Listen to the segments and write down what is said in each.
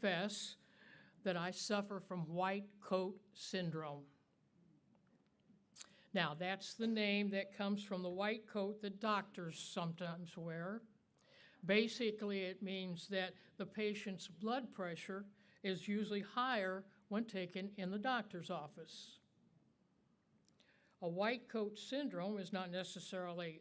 confess that I suffer from white coat syndrome. Now, that's the name that comes from the white coat that doctors sometimes wear. Basically, it means that the patient's blood pressure is usually higher when taken in the doctor's office. A white coat syndrome is not necessarily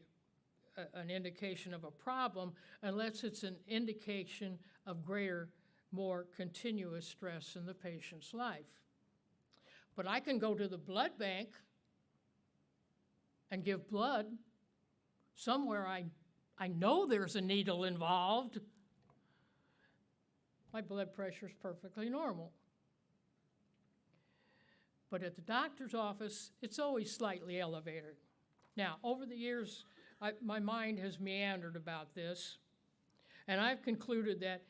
an indication of a problem unless it's an indication of greater, more continuous stress in the patient's life. But I can go to the blood bank and give blood somewhere I know there's a needle involved. My blood pressure is perfectly normal. But at the doctor's office, it's always slightly elevated. Now, over the years, my mind has meandered about this, and I've concluded that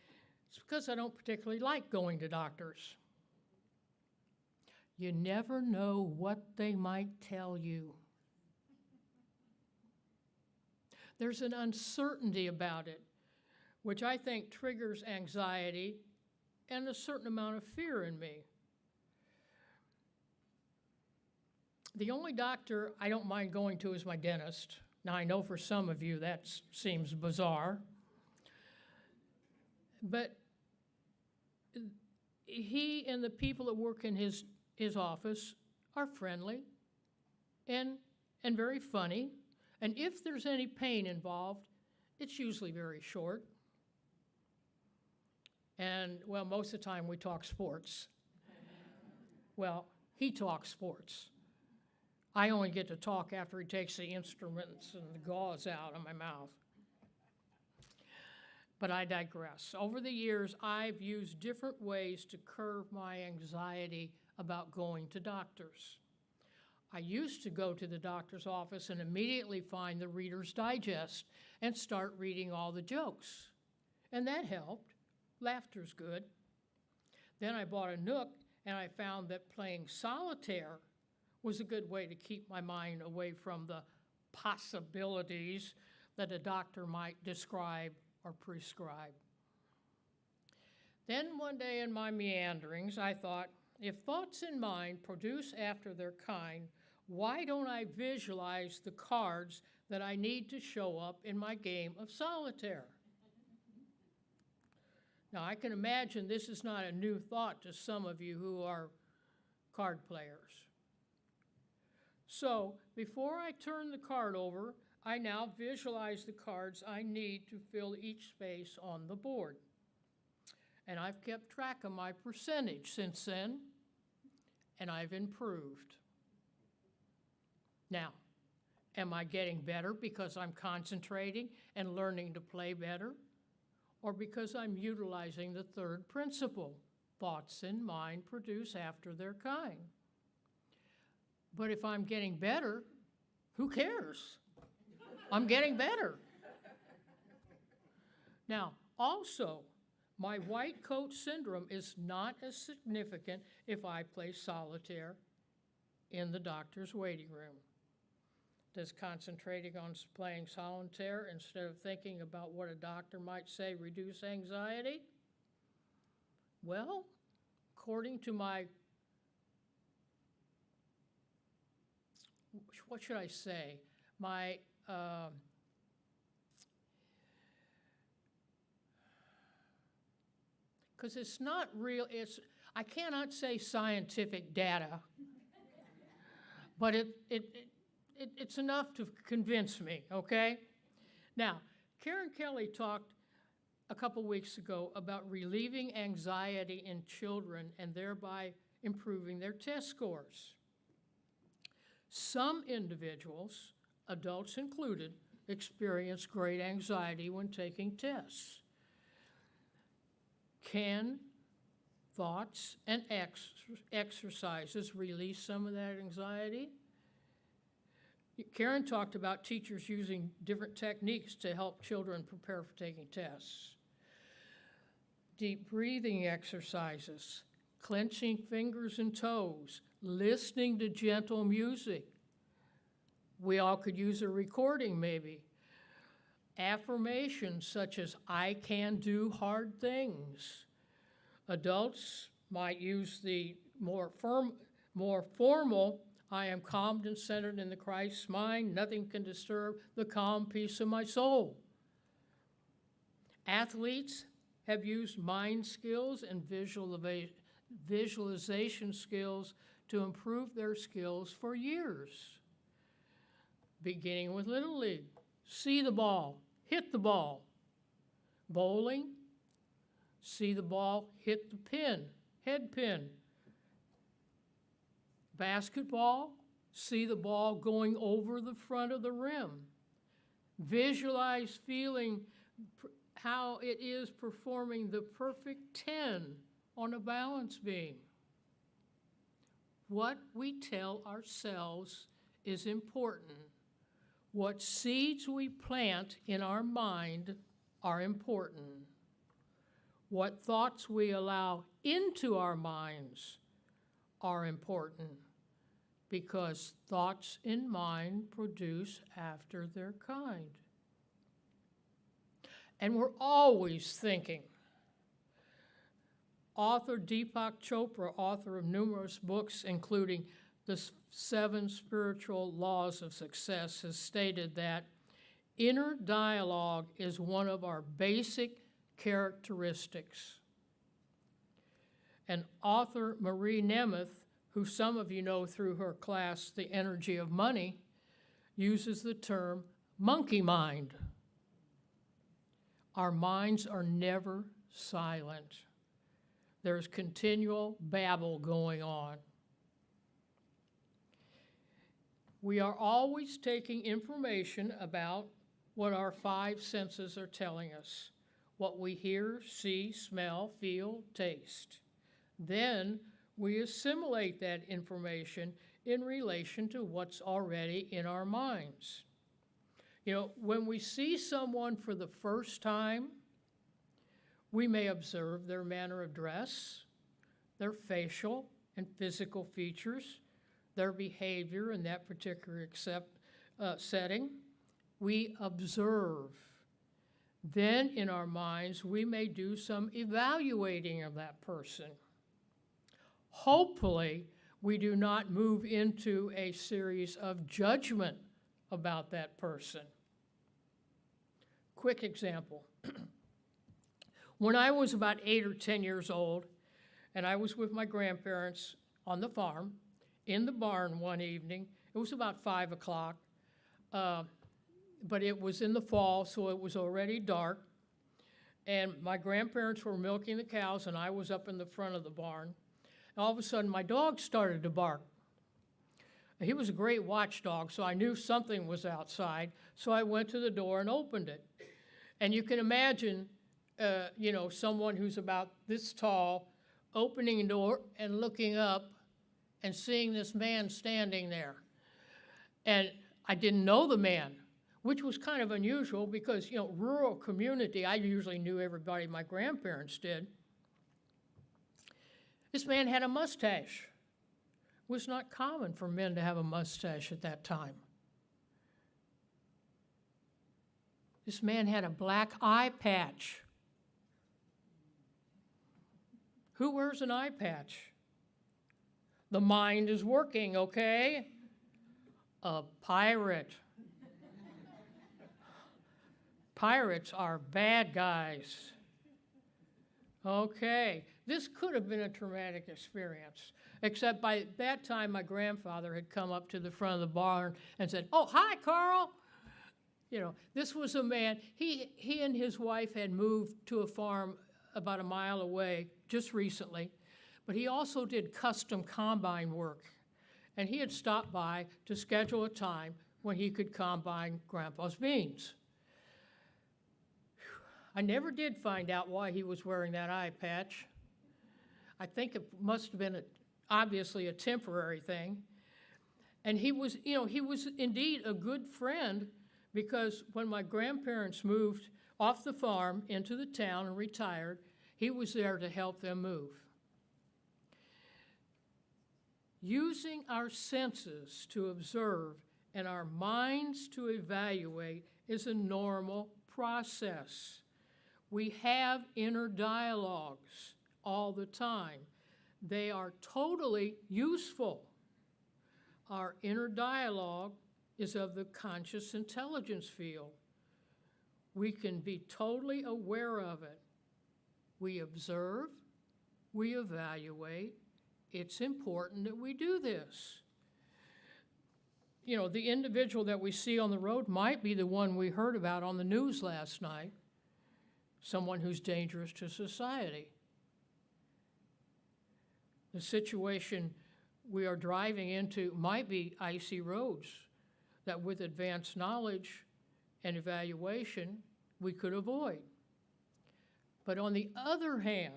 it's because I don't particularly like going to doctors. You never know what they might tell you. There's an uncertainty about it, which I think triggers anxiety and a certain amount of fear in me. The only doctor I don't mind going to is my dentist. Now, I know for some of you that seems bizarre, but he and the people that work in his office are friendly and very funny. And if there's any pain involved, it's usually very short. And, well, most of the time we talk sports. Well, he talks sports. I only get to talk after he takes the instruments and the gauze out of my mouth. But I digress. Over the years, I've used different ways to curb my anxiety about going to doctors. I used to go to the doctor's office and immediately find the Reader's Digest and start reading all the jokes. And that helped. Laughter's good. Then I bought a Nook and I found that playing solitaire was a good way to keep my mind away from the possibilities that a doctor might describe or prescribe. Then one day in my meanderings, I thought, if thoughts in mind produce after their kind, why don't I visualize the cards that I need to show up in my game of solitaire? Now, I can imagine this is not a new thought to some of you who are card players. So, before I turn the card over, I now visualize the cards I need to fill each space on the board. And I've kept track of my percentage since then, and I've improved. Now, am I getting better because I'm concentrating and learning to play better? Or because I'm utilizing the third principle, thoughts in mind produce after their kind? But if I'm getting better, who cares? I'm getting better. Now, also, my white coat syndrome is not as significant if I play solitaire in the doctor's waiting room. Does concentrating on playing solitaire instead of thinking about what a doctor might say reduce anxiety? Well, according to my, what should I say? My, because it's not real, I cannot say scientific data, but it's enough to convince me, okay? Now, Karen Kelly talked a couple weeks ago about relieving anxiety in children and thereby improving their test scores. Some individuals, adults included, experience great anxiety when taking tests. Can thoughts and exercises release some of that anxiety? Karen talked about teachers using different techniques to help children prepare for taking tests. Deep breathing exercises, clenching fingers and toes, listening to gentle music. We all could use a recording maybe. Affirmations such as, I can do hard things. Adults might use the more formal, I am calmed and centered in the Christ's mind. Nothing can disturb the calm peace of my soul. Athletes have used mind skills and visualization skills to improve their skills for years. Beginning with Little League, see the ball, hit the ball. Bowling, see the ball, hit the pin, head pin. Basketball, see the ball going over the front of the rim. Visualize feeling how it is performing the perfect 10 on a balance beam. What we tell ourselves is important. What seeds we plant in our mind are important. What thoughts we allow into our minds are important, because thoughts in mind produce after their kind. And we're always thinking. Author Deepak Chopra, author of numerous books, including The 7 Spiritual Laws of Success, has stated that inner dialogue is one of our basic characteristics. And author Marie Nemeth, who some of you know through her class, The Energy of Money, uses the term monkey mind. Our minds are never silent. There's continual babble going on. We are always taking information about what our 5 senses are telling us, what we hear, see, smell, feel, taste. Then we assimilate that information in relation to what's already in our minds. You know, when we see someone for the first time, we may observe their manner of dress, their facial and physical features, their behavior in that particular setting. We observe. Then in our minds, we may do some evaluating of that person. Hopefully, we do not move into a series of judgment about that person. Quick example. When I was about 8 or 10 years old, and I was with my grandparents on the farm, in the barn one evening, it was about 5 o'clock, but it was in the fall, so it was already dark, and my grandparents were milking the cows, and I was up in the front of the barn. All of a sudden, my dog started to bark. He was a great watchdog, so I knew something was outside, so I went to the door and opened it. And you can imagine, someone who's about this tall, opening a door and looking up and seeing this man standing there. And I didn't know the man, which was kind of unusual because, rural community, I usually knew everybody, my grandparents did. This man had a mustache. It was not common for men to have a mustache at that time. This man had a black eye patch. Who wears an eye patch? The mind is working, okay? A pirate. Pirates are bad guys. Okay, this could have been a traumatic experience, except by that time my grandfather had come up to the front of the barn and said, "Oh, hi, Carl." This was a man, he and his wife had moved to a farm about a mile away just recently, but he also did custom combine work, and he had stopped by to schedule a time when he could combine Grandpa's beans. I never did find out why he was wearing that eye patch. I think it must have been obviously a temporary thing. And he was indeed a good friend, because when my grandparents moved off the farm into the town and retired, he was there to help them move. Using our senses to observe and our minds to evaluate is a normal process. We have inner dialogues. all the time. They are totally useful. Our inner dialogue is of the conscious intelligence field. We can be totally aware of it. We observe, we evaluate. It's important that we do this. You know, the individual that we see on the road might be the one we heard about on the news last night, someone who's dangerous to society. The situation we are driving into might be icy roads that with advanced knowledge and evaluation we could avoid. But on the other hand,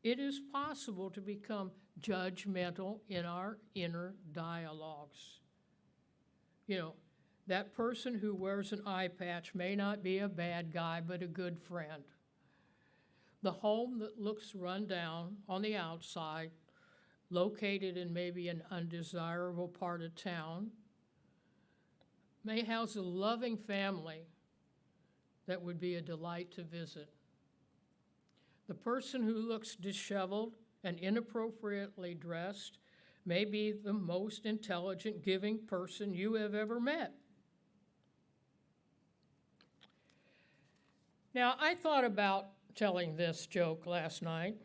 it is possible to become judgmental in our inner dialogues. You know, that person who wears an eye patch may not be a bad guy, but a good friend. The home that looks run down on the outside, located in maybe an undesirable part of town, may house a loving family that would be a delight to visit. The person who looks disheveled and inappropriately dressed may be the most intelligent, giving person you have ever met. Now, I thought about telling this joke last night.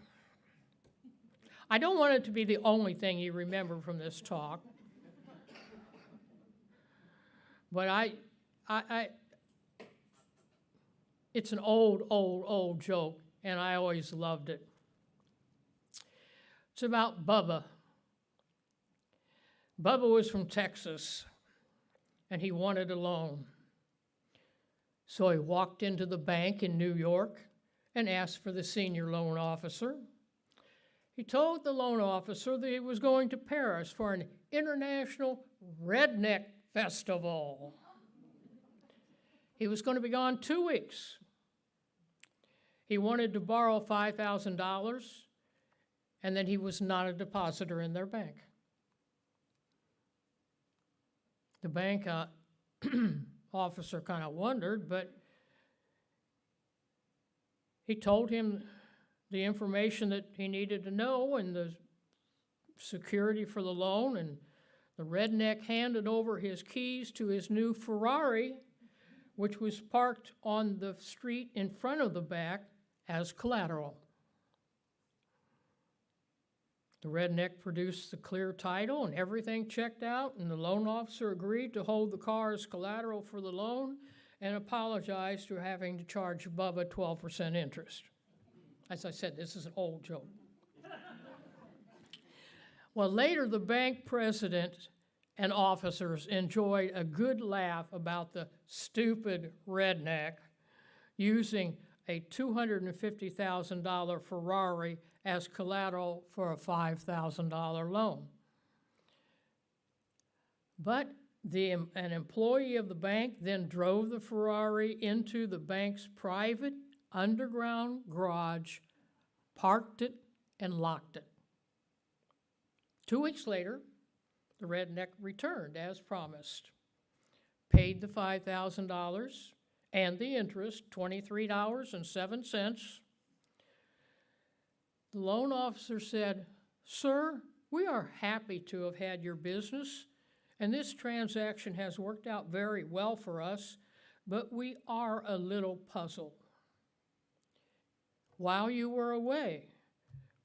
I don't want it to be the only thing you remember from this talk. But it's an old joke, and I always loved it. It's about Bubba. Bubba was from Texas, and he wanted a loan. So he walked into the bank in New York and asked for the senior loan officer. He told the loan officer that he was going to Paris for an international redneck festival. He was going to be gone 2 weeks. He wanted to borrow $5,000, and then he was not a depositor in their bank. The bank officer kind of wondered, but he told him the information that he needed to know and the security for the loan, and the redneck handed over his keys to his new Ferrari, which was parked on the street in front of the bank as collateral. The redneck produced the clear title and everything checked out, and the loan officer agreed to hold the car as collateral for the loan and apologized for having to charge Bubba 12% interest. As I said, this is an old joke. Well, later the bank president and officers enjoyed a good laugh about the stupid redneck using a $250,000 Ferrari as collateral for a $5,000 loan. But an employee of the bank then drove the Ferrari into the bank's private underground garage, parked it, and locked it. 2 weeks later, the redneck returned as promised, paid the $5,000 and the interest, $23.07. The loan officer said, "Sir, we are happy to have had your business, and this transaction has worked out very well for us, but we are a little puzzled. While you were away,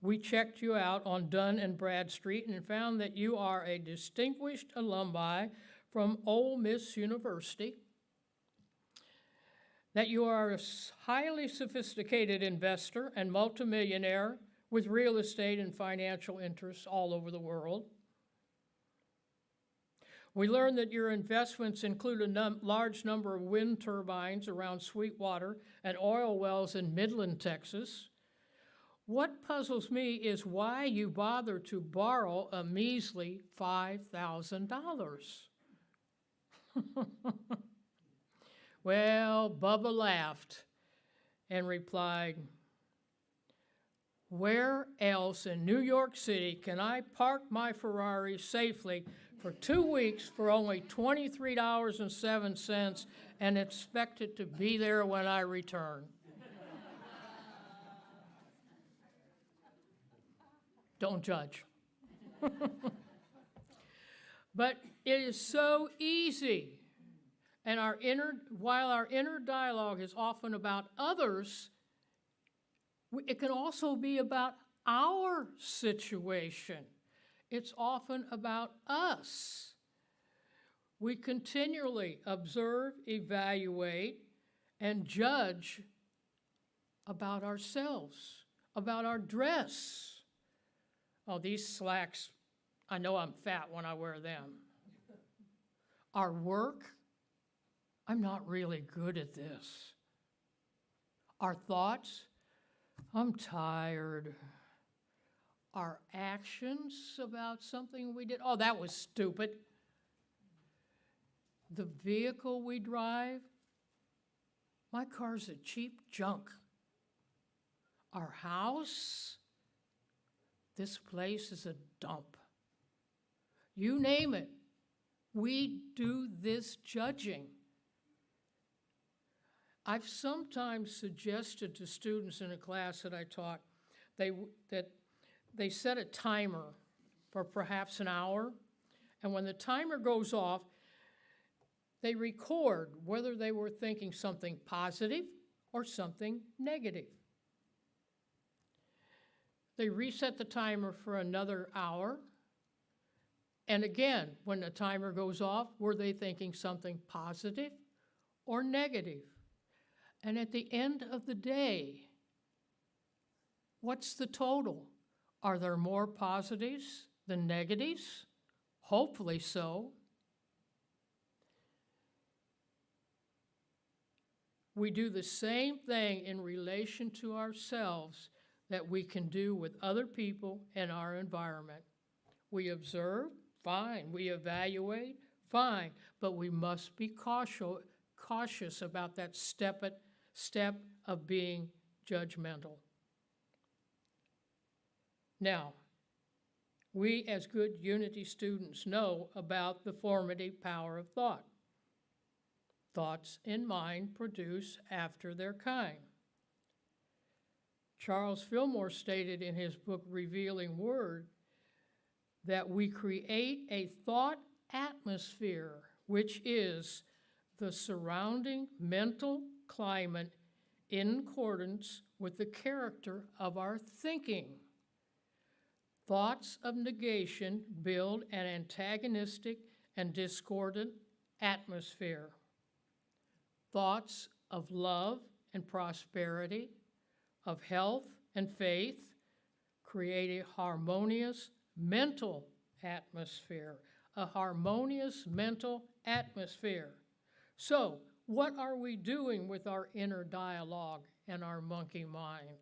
we checked you out on Dunn and Bradstreet and found that you are a distinguished alumni from Ole Miss University, that you are a highly sophisticated investor and multimillionaire with real estate and financial interests all over the world. We learned that your investments include a large number of wind turbines around Sweetwater and oil wells in Midland, Texas. What puzzles me is why you bother to borrow a measly $5,000. Well, Bubba laughed and replied, "Where else in New York City can I park my Ferrari safely for 2 weeks for only $23.07 and expect it to be there when I return?" Don't judge. But it is so easy. And while our inner dialogue is often about others, it can also be about our situation. It's often about us. We continually observe, evaluate, and judge about ourselves, about our dress. Oh, these slacks, I know I'm fat when I wear them. Our work, I'm not really good at this. Our thoughts, I'm tired. Our actions about something we did, oh, that was stupid. The vehicle we drive, my car's a cheap junk. Our house, this place is a dump. You name it, we do this judging. I've sometimes suggested to students in a class that I taught that they set a timer for perhaps an hour, and when the timer goes off, they record whether they were thinking something positive or something negative. They reset the timer for another hour, and again, when the timer goes off, were they thinking something positive or negative? And at the end of the day, what's the total? Are there more positives than negatives? Hopefully so. We do the same thing in relation to ourselves that we can do with other people and our environment. We observe, fine. We evaluate, fine. But we must be cautious about that step of being judgmental. Now, we as good Unity students know about the formative power of thought. Thoughts in mind produce after their kind. Charles Fillmore stated in his book, Revealing Word, that we create a thought atmosphere, which is the surrounding mental climate in accordance with the character of our thinking. Thoughts of negation build an antagonistic and discordant atmosphere. Thoughts of love and prosperity, of health and faith, create a harmonious mental atmosphere. A harmonious mental atmosphere. So, what are we doing with our inner dialogue and our monkey mind?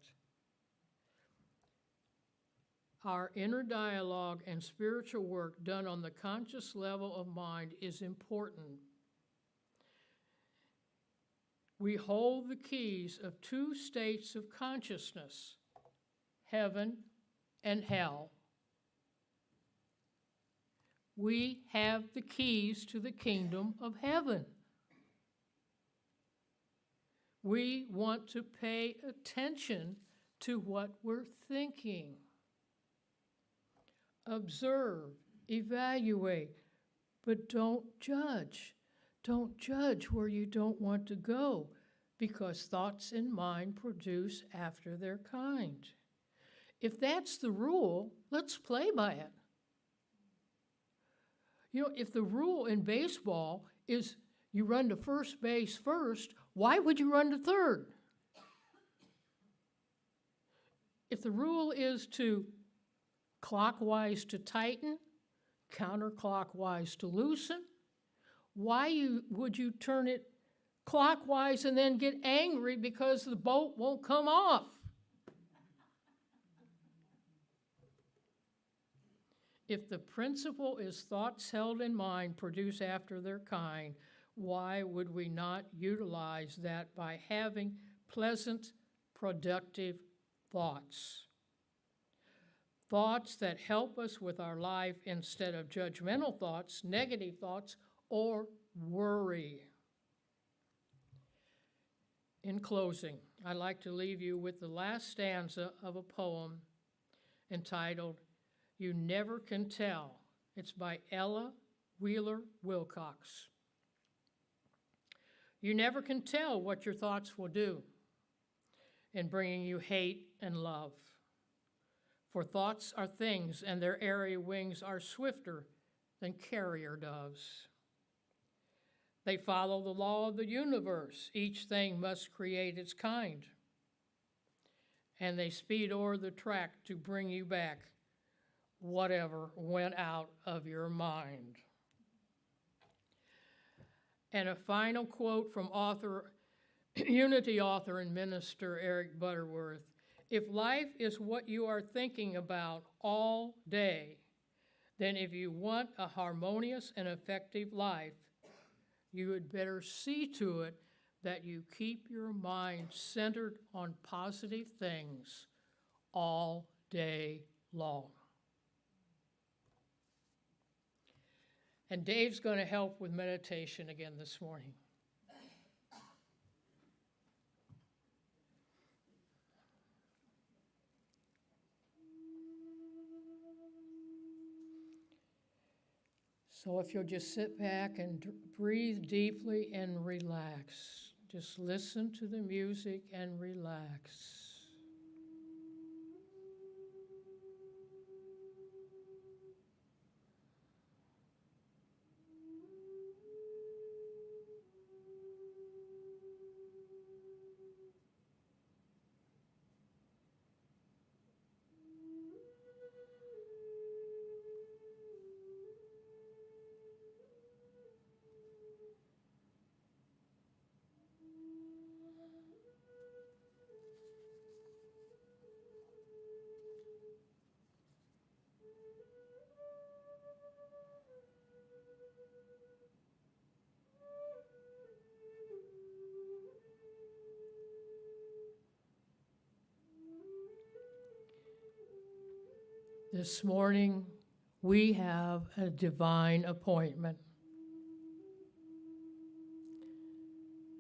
Our inner dialogue and spiritual work done on the conscious level of mind is important. We hold the keys of two states of consciousness, heaven and hell. We have the keys to the kingdom of heaven. We want to pay attention to what we're thinking. Observe, evaluate, but don't judge. Don't judge where you don't want to go, because thoughts in mind produce after their kind. If that's the rule, let's play by it. You know, if the rule in baseball is you run to first base first, why would you run to third? If the rule is to clockwise to tighten, counterclockwise to loosen, why would you turn it clockwise and then get angry because the bolt won't come off? If the principle is thoughts held in mind produce after their kind, why would we not utilize that by having pleasant, productive thoughts? Thoughts that help us with our life instead of judgmental thoughts, negative thoughts, or worry. In closing, I'd like to leave you with the last stanza of a poem entitled, You Never Can Tell. It's by Ella Wheeler Wilcox. You never can tell what your thoughts will do in bringing you hate and love. For thoughts are things, and their airy wings are swifter than carrier doves. They follow the law of the universe. Each thing must create its kind. And they speed o'er the track to bring you back whatever went out of your mind. And a final quote from Unity author and minister Eric Butterworth. If life is what you are thinking about all day, then if you want a harmonious and effective life, you had better see to it that you keep your mind centered on positive things all day long. And Dave's going to help with meditation again this morning. So if you'll just sit back and breathe deeply and relax. Just listen to the music and relax. This morning, we have a divine appointment.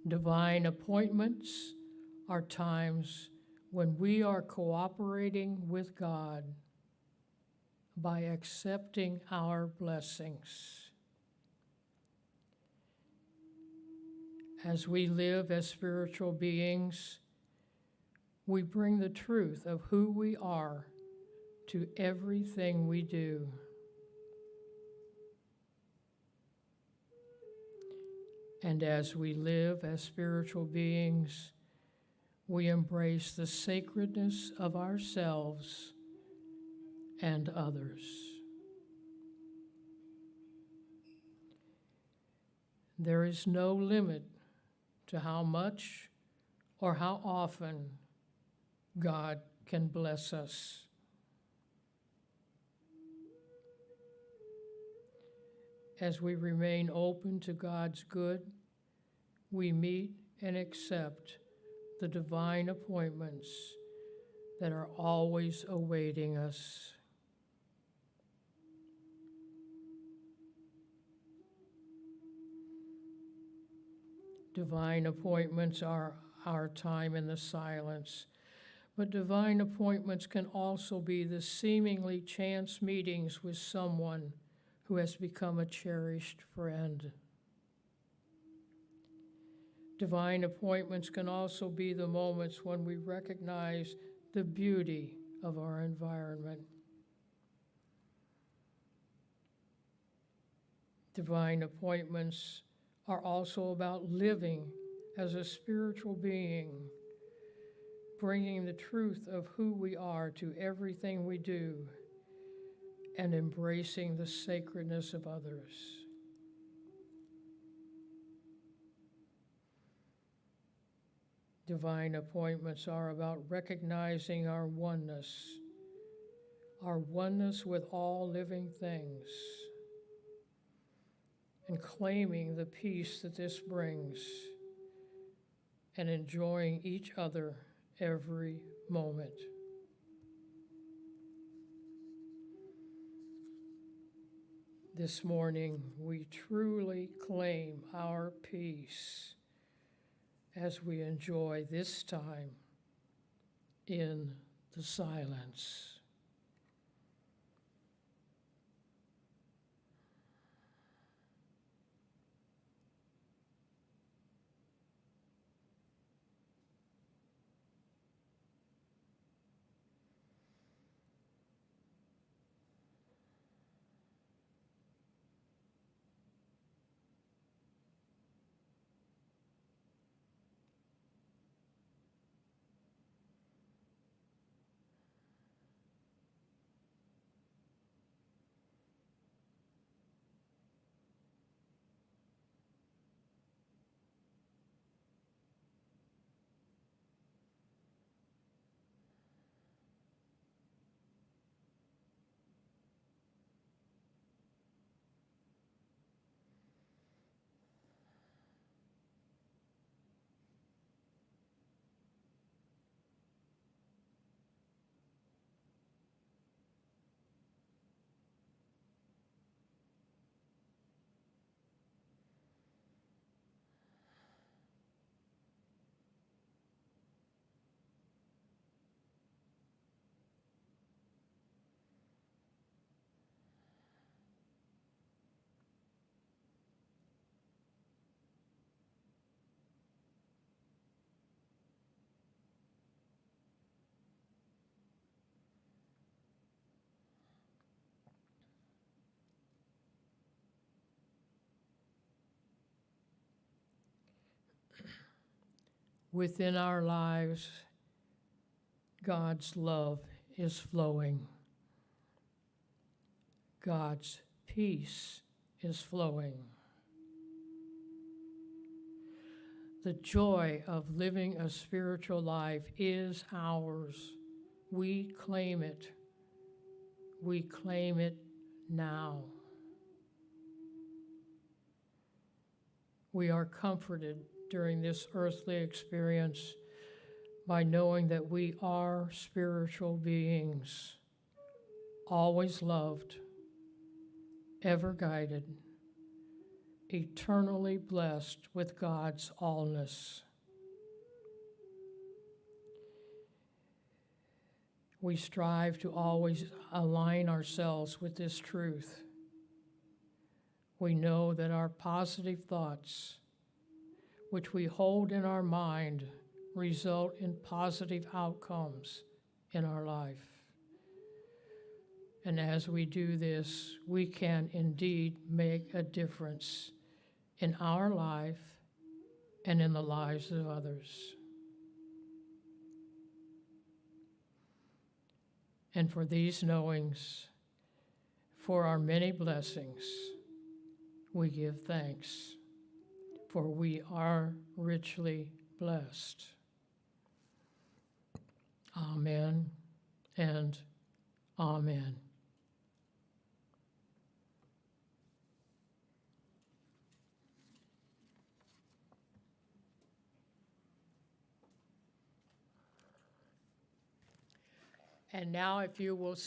Divine appointments are times when we are cooperating with God by accepting our blessings. As we live as spiritual beings, we bring the truth of who we are to everything we do. And as we live as spiritual beings, we embrace the sacredness of ourselves and others. There is no limit to how much or how often God can bless us. As we remain open to God's good, we meet and accept the divine appointments that are always awaiting us. Divine appointments are our time in the silence, but divine appointments can also be the seemingly chance meetings with someone who has become a cherished friend. Divine appointments can also be the moments when we recognize the beauty of our environment. Divine appointments are also about living as a spiritual being, bringing the truth of who we are to everything we do, and embracing the sacredness of others. Divine appointments are about recognizing our oneness with all living things, and claiming the peace that this brings, and enjoying each other every moment. This morning, we truly claim our peace as we enjoy this time in the silence. within our lives, God's love is flowing. God's peace is flowing. The joy of living a spiritual life is ours. We claim it. We claim it now. We are comforted during this earthly experience by knowing that we are spiritual beings, always loved, ever guided, eternally blessed with God's allness. We strive to always align ourselves with this truth. We know that our positive thoughts, which we hold in our mind, result in positive outcomes in our life. And as we do this, we can indeed make a difference in our life and in the lives of others. And for these knowings, for our many blessings, we give thanks, for we are richly blessed. Amen and amen. And now if you will